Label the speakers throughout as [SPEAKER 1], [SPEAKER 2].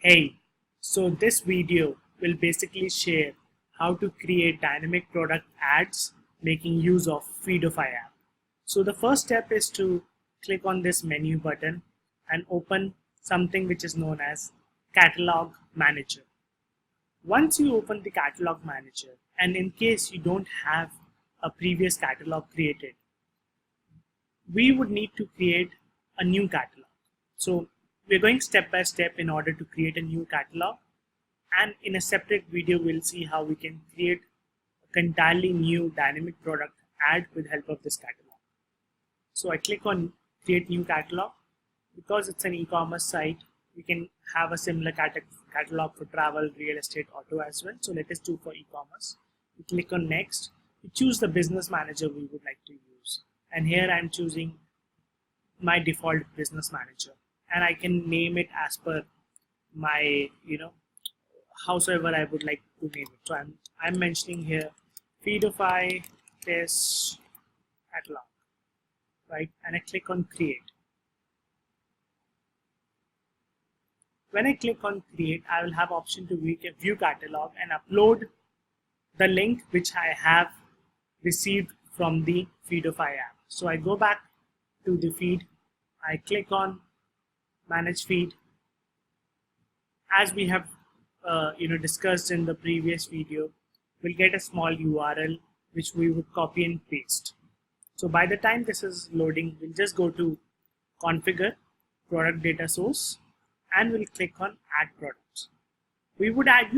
[SPEAKER 1] Hey, so this video will basically share how to create dynamic product ads making use of Feedofy app. So the first step is to click on this menu button and open something which is known as Catalog Manager. Once you open the Catalog Manager, and in case you don't have a previous catalog created, we would need to create a new catalog. So we're going step by step in order to create a new catalog, and in a separate video we'll see how we can create an entirely new dynamic product ad with help of this catalog. So I click on create new catalog. Because it's an e-commerce site, we can have a similar catalog for travel, real estate, auto as well. So let us do for e-commerce. We click on next. We choose the business manager we would like to use, and here I'm choosing my default business manager, and I can name it as per my howsoever I would like to name it. So I'm mentioning here Feedofy test catalog, right? And I click on create. When I click on create, I will have option to view catalog and upload the link which I have received from the Feedofy app. So I go back to the feed, I click on manage feed. As we have discussed in the previous video, we'll get a small URL which we would copy and paste. So by the time this is loading, we'll just go to configure product data source and we'll click on add products. We would like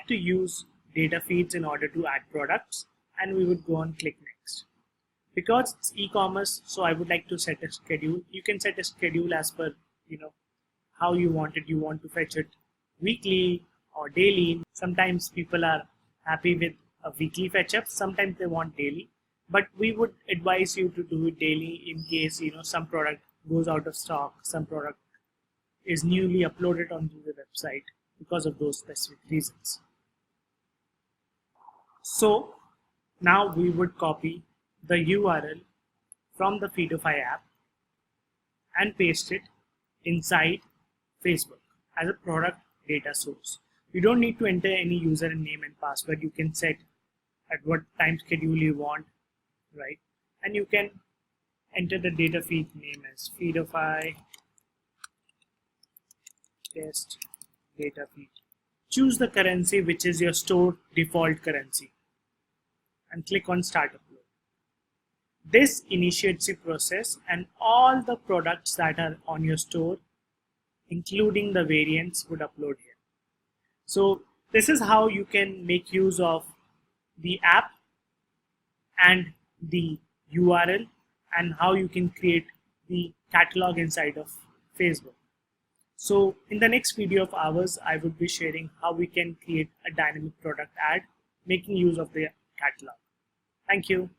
[SPEAKER 1] to use data feeds in order to add products, and we would go on click next. Because it's e-commerce, so I would like to set a schedule. You can set a schedule as per how you want it. You want to fetch it weekly or daily. Sometimes people are happy with a weekly fetch up, sometimes they want daily, but we would advise you to do it daily in case some product goes out of stock, some product is newly uploaded onto the website because of those specific reasons. So now we would copy the URL from the Feedofy app and paste it inside Facebook as a product data source. You don't need to enter any user and name and password. You can set at what time schedule you want, right? And you can enter the data feed name as Feedofy test data feed. Choose the currency which is your store default currency and click on start upload. This initiates the process and all the products that are on your store, including the variants, would upload here. So this is how you can make use of the app and the URL, and how you can create the catalog inside of Facebook. So in the next video of ours, I would be sharing how we can create a dynamic product ad making use of the catalog. Thank you.